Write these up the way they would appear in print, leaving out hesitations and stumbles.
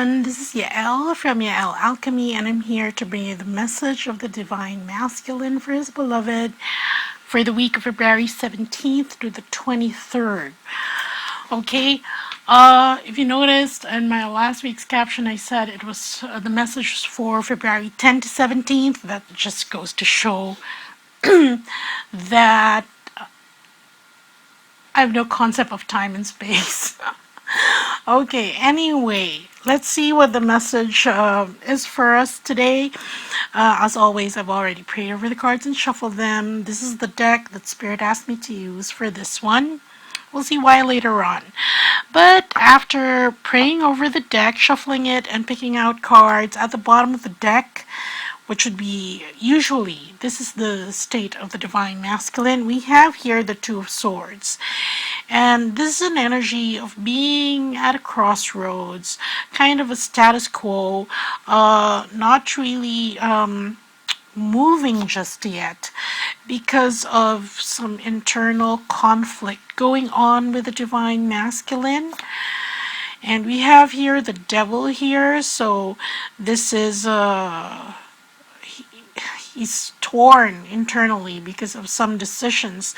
everyone, this is Yael from Yael Alchemy, and I'm here to bring you the message of the Divine Masculine for his beloved for the week of February 17th through the 23rd. Okay, if you noticed in my last week's caption, I said it was the message was for February 10th to 17th. That just goes to show that I have no concept of time and space. Okay, anyway, let's see what the message is for us today. As always, I've already prayed over the cards and shuffled them. This is the deck that Spirit asked me to use for this one. We'll see why later on. But after praying over the deck, shuffling it, and picking out cards at the bottom of the deck, which would be usually, this is the state of the Divine Masculine, we have here the Two of Swords. And this is an energy of being at a crossroads, kind of a status quo, not really moving just yet because of some internal conflict going on with the Divine Masculine. And we have here the Devil here, so this is he's torn internally because of some decisions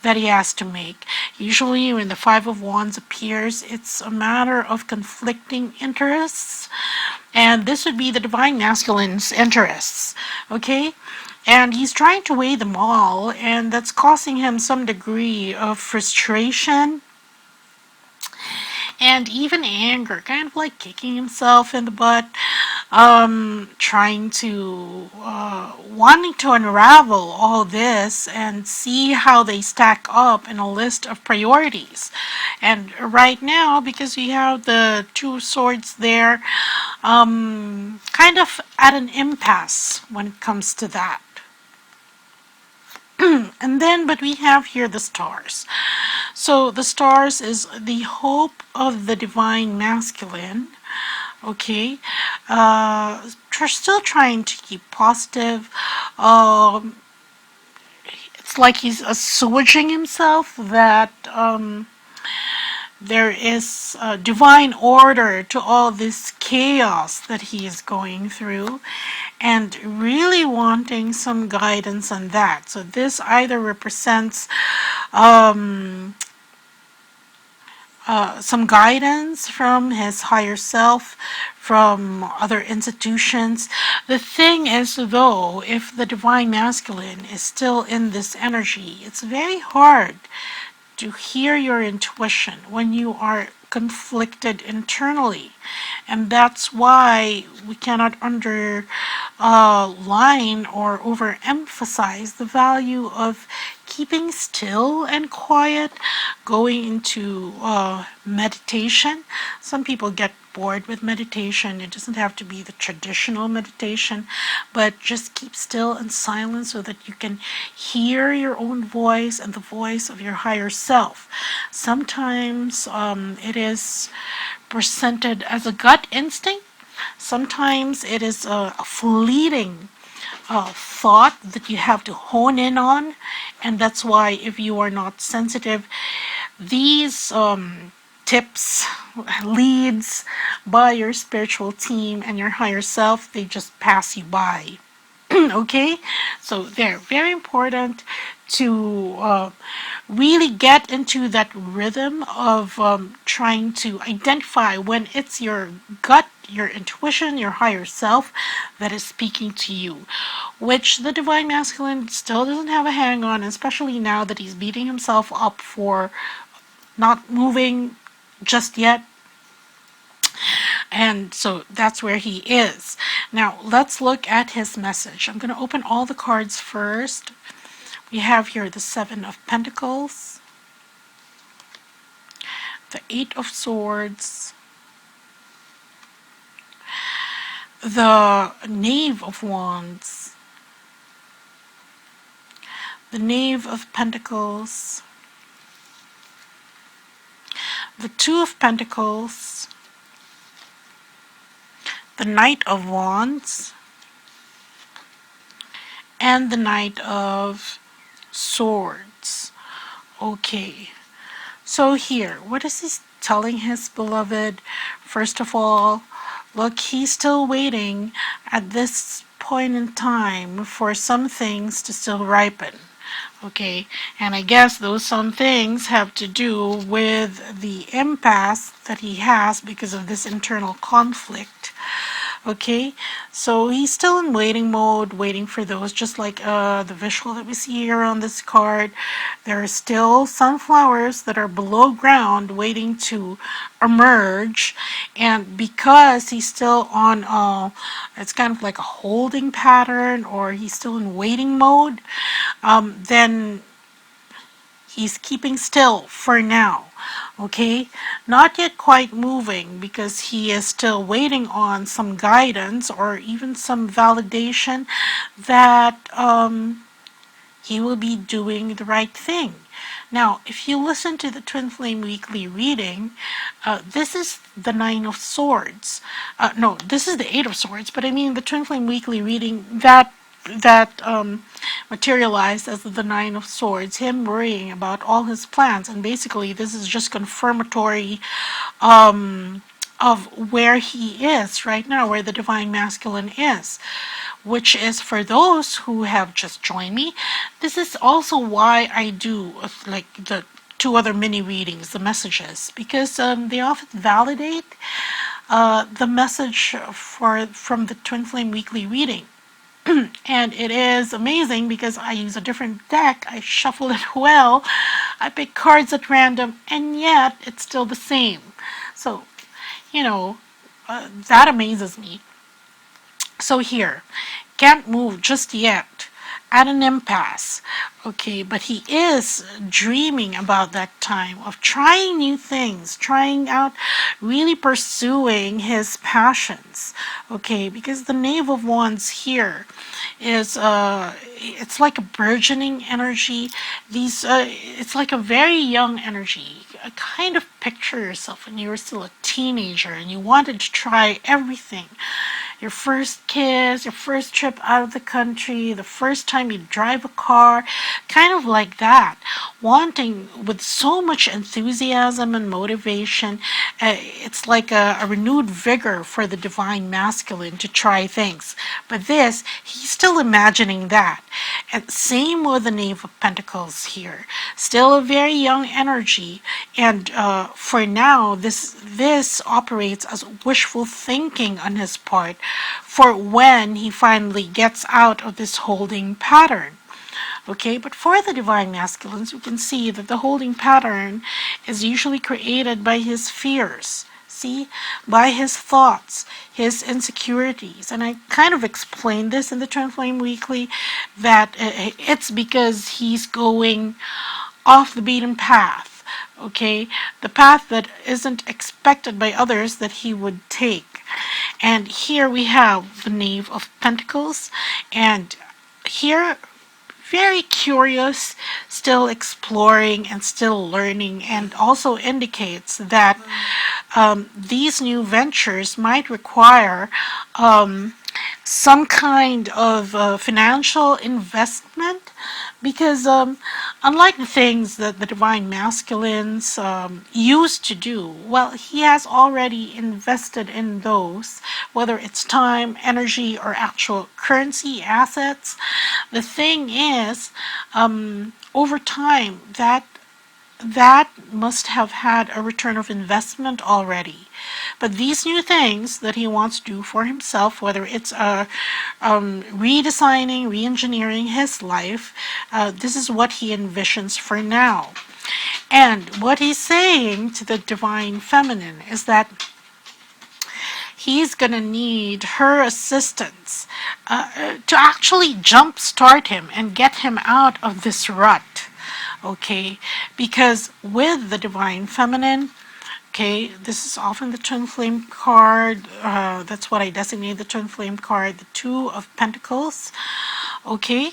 that he has to make. Usually when the Five of Wands appears, it's a matter of conflicting interests, and this would be the Divine Masculine's interests, okay? And he's trying to weigh them all, and that's causing him some degree of frustration and even anger, kind of like kicking himself in the butt, wanting to unravel all this and see how they stack up in a list of priorities. And right now, because we have the Two of Swords there, kind of at an impasse when it comes to that. And then, but we have here the stars. So the stars is the hope of the Divine Masculine. Okay, still trying to keep positive. It's like he's assuaging himself that there is divine order to all this chaos that he is going through, and really wanting some guidance on that. So this either represents some guidance from his higher self, from other institutions. The thing is, though, if the Divine Masculine is still in this energy, it's very hard to hear your intuition when you are conflicted internally. And that's why we cannot underline or overemphasize the value of keeping still and quiet, going into meditation. Some people get bored with meditation. It doesn't have to be the traditional meditation, but just keep still and silent so that you can hear your own voice and the voice of your higher self. Sometimes it is presented as a gut instinct. Sometimes it is a fleeting thought that you have to hone in on, and that's why if you are not sensitive, these tips, leads by your spiritual team and your higher self, they just pass you by. Okay, so they're very important to really get into that rhythm of trying to identify when it's your gut, your intuition, your higher self that is speaking to you, which the Divine Masculine still doesn't have a hang on, especially now that he's beating himself up for not moving just yet. And so that's where he is. Now let's look at his message. I'm going to open all the cards first. We have here the Seven of Pentacles, the Eight of Swords, the Knave of Wands, the Knave of Pentacles, the Two of Pentacles, the Knight of Wands, and the Knight of Swords. Okay, so here, what is he telling his beloved? First of all, look, he's still waiting at this point in time for some things to still ripen. Okay, and I guess those some things have to do with the impasse that he has because of this internal conflict. Okay, so he's still in waiting mode, waiting for those, just like the visual that we see here on this card. There are still sunflowers that are below ground waiting to emerge, and because he's still on it's kind of like a holding pattern, or he's still in waiting mode, then he's keeping still for now. Okay, not yet quite moving because he is still waiting on some guidance or even some validation that he will be doing the right thing. Now, if you listen to the Twin Flame Weekly reading, this is the Nine of Swords. No, this is the Eight of Swords, but I mean the Twin Flame Weekly reading that materialized as the Nine of Swords, him worrying about all his plans, and basically this is just confirmatory of where he is right now, where the Divine Masculine is, which is, for those who have just joined me, this is also why I do like the two other mini readings, the messages, because they often validate the message from the Twin Flame Weekly reading. And it is amazing because I use a different deck, I shuffle it well, I pick cards at random, and yet it's still the same. So, you know, that amazes me. So here, can't move just yet, at an impasse. Okay, but he is dreaming about that time of trying new things, trying out, really pursuing his passions. Okay, because the Knave of Wands here is it's like a burgeoning energy. It's like a very young energy. Kind of picture yourself when you were still a teenager and you wanted to try everything. Your first kiss, your first trip out of the country, the first time you drive a car, kind of like that. Wanting with so much enthusiasm and motivation. It's like a renewed vigor for the Divine Masculine to try things. But this, he's still imagining that. And same with the Knave of Pentacles here. Still a very young energy. And for now, this operates as wishful thinking on his part for when he finally gets out of this holding pattern. Okay, but for the Divine Masculines, we can see that the holding pattern is usually created by his fears. See, by his thoughts, his insecurities. And I kind of explained this in the Twin Flame Weekly, that it's because he's going off the beaten path. Okay, the path that isn't expected by others that he would take. And here we have the Knave of Pentacles, and here, very curious, still exploring and still learning, and also indicates that these new ventures might require some kind of financial investment, because unlike the things that the Divine Masculines used to do, well, he has already invested in those, whether it's time, energy, or actual currency assets. The thing is, over time, that must have had a return of investment already. But these new things that he wants to do for himself, whether it's redesigning, re-engineering his life, this is what he envisions for now. And what he's saying to the Divine Feminine is that he's going to need her assistance to actually jumpstart him and get him out of this rut. Okay, because with the Divine Feminine, okay, this is often the Twin Flame card. That's what I designate the Twin Flame card, the Two of Pentacles. Okay,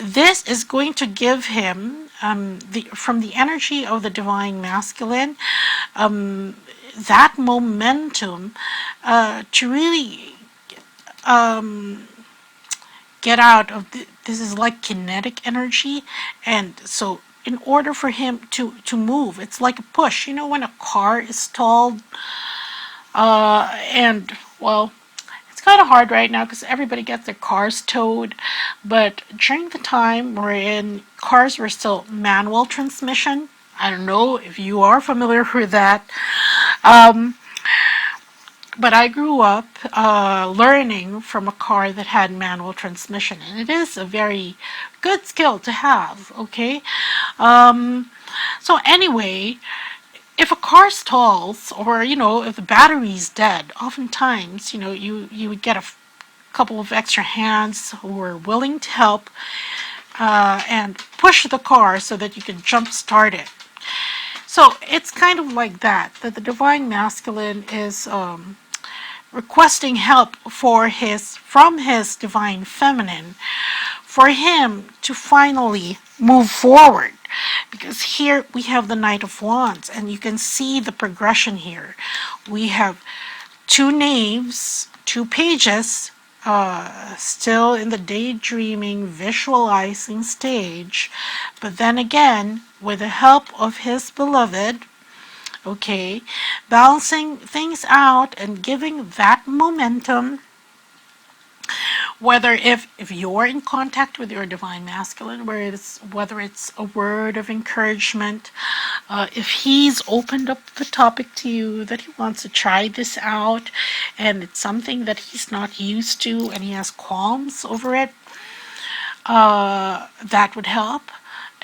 this is going to give him, from the energy of the Divine Masculine, that momentum to really get out of this is like kinetic energy. And so in order for him to move, it's like a push. You know, when a car is stalled and Well, it's kind of hard right now because everybody gets their cars towed. But during the time wherein cars were still manual transmission, I don't know if you are familiar with that. Um, but I grew up learning from a car that had manual transmission, and it is a very good skill to have. Okay, um, so anyway, if a car stalls, or if the battery's dead, oftentimes you would get a couple of extra hands who are willing to help and push the car so that you can jump start it. So it's kind of like that the divine masculine is requesting help from his divine feminine for him to finally move forward. Because here we have the Knight of Wands, and you can see the progression here. We have two knaves, two pages, still in the daydreaming, visualizing stage, but then again, with the help of his beloved, okay, balancing things out and giving that momentum, whether if you're in contact with your divine masculine, whether it's a word of encouragement, if he's opened up the topic to you that he wants to try this out and it's something that he's not used to and he has qualms over it, that would help.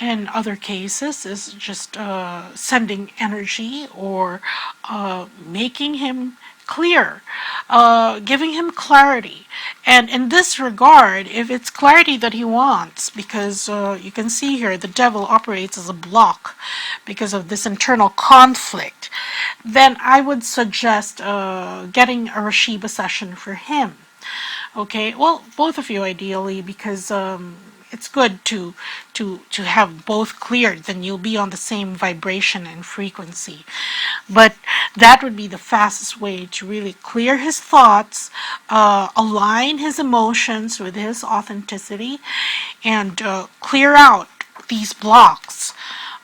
In other cases, is just sending energy or making him clear, giving him clarity. And in this regard, if it's clarity that he wants, because you can see here the devil operates as a block because of this internal conflict, then I would suggest getting a Rashiba session for him. Okay, well, both of you ideally, because it's good to have both cleared. Then you'll be on the same vibration and frequency. But that would be the fastest way to really clear his thoughts, align his emotions with his authenticity, and clear out these blocks.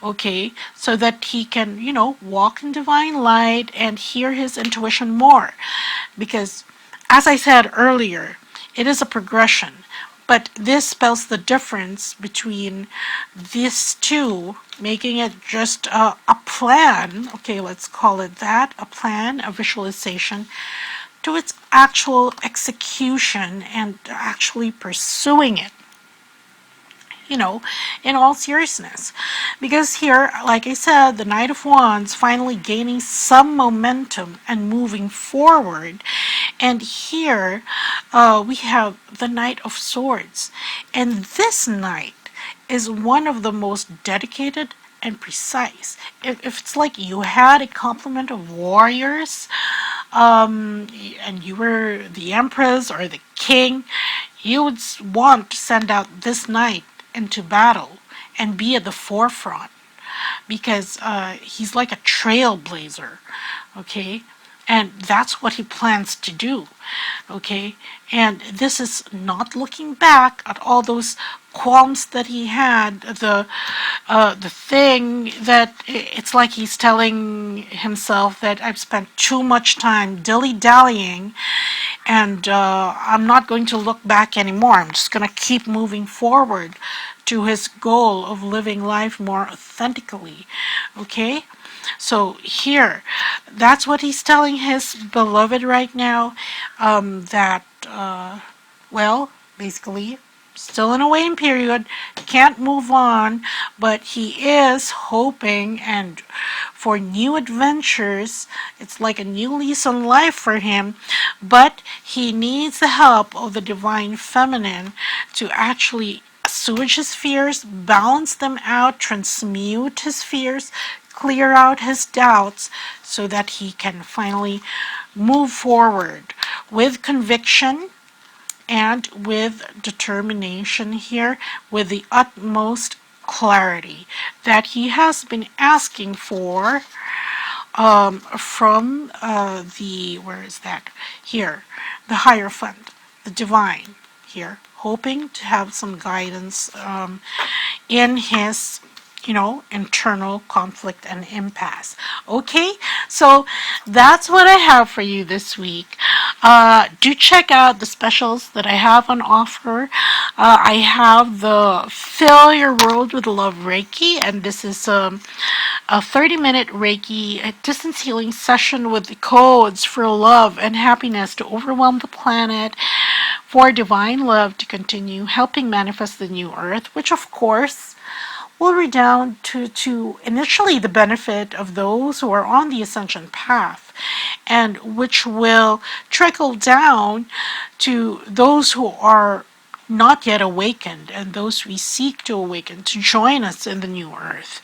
Okay, so that he can, walk in divine light and hear his intuition more. Because as I said earlier, it is a progression, but this spells the difference between these two, making it just a plan, okay, let's call it that, a plan, a visualization, to its actual execution and actually pursuing it, in all seriousness. Because here, like I said, the Knight of Wands finally gaining some momentum and moving forward. And here we have the Knight of Swords. And this knight is one of the most dedicated and precise. If it's like you had a complement of warriors, and you were the empress or the king, you would want to send out this knight into battle and be at the forefront, because he's like a trailblazer, okay? And that's what he plans to do, okay? And this is not looking back at all those qualms that he had, the thing that it's like he's telling himself that I've spent too much time dilly-dallying, and I'm not going to look back anymore. I'm just going to keep moving forward to his goal of living life more authentically, okay? So here, that's what he's telling his beloved right now, that, well, basically, still in a waiting period, can't move on, but he is hoping and for new adventures. It's like a new lease on life for him, but he needs the help of the divine feminine to actually assuage his fears, balance them out, transmute his fears, clear out his doubts, so that he can finally move forward with conviction and with determination here, with the utmost clarity that he has been asking for, from where is that? Here, the Hierophant, the divine here, hoping to have some guidance in his internal conflict and impasse. Okay, so that's what I have for you this week. Do check out the specials that I have on offer. I have the Fill Your World with Love Reiki, and this is a 30-minute Reiki a distance healing session with the codes for love and happiness to overwhelm the planet, for divine love to continue helping manifest the new earth, which of course will redound to initially the benefit of those who are on the ascension path, and which will trickle down to those who are not yet awakened and those we seek to awaken to join us in the new earth.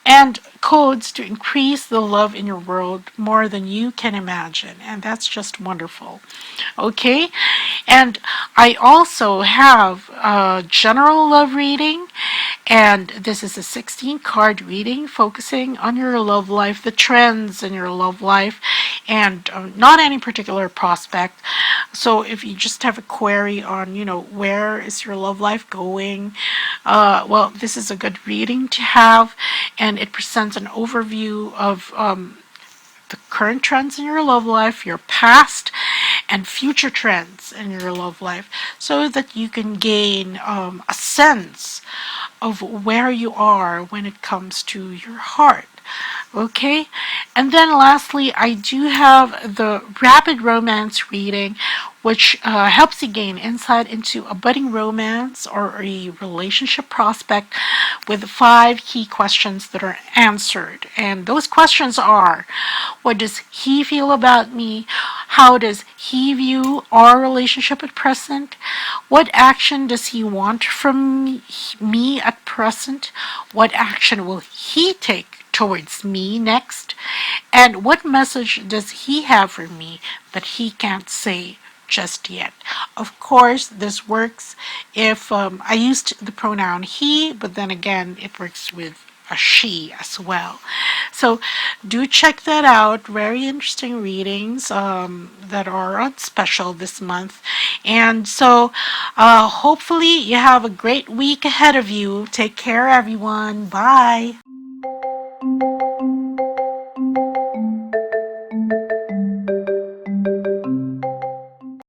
And codes to increase the love in your world more than you can imagine. And that's just wonderful. Okay? And I also have a general love reading, and this is a 16 card reading focusing on your love life, the trends in your love life, and not any particular prospect. So if you just have a query on, where is your love life going, well, this is a good reading to have, and it presents an overview of the current trends in your love life, your past and future trends in your love life, so that you can gain a sense of where you are when it comes to your heart. Okay, and then lastly, I do have the rapid romance reading, which helps you gain insight into a budding romance or a relationship prospect with 5 key questions that are answered. And those questions are: what does he feel about me? How does he view our relationship at present? What action does he want from me at present? What action will he take towards me next? And what message does he have for me that he can't say just yet? Of course, this works if I used the pronoun he, but then again, it works with a she as well. So do check that out. Very interesting readings that are on special this month. And so hopefully you have a great week ahead of you. Take care, everyone. Bye.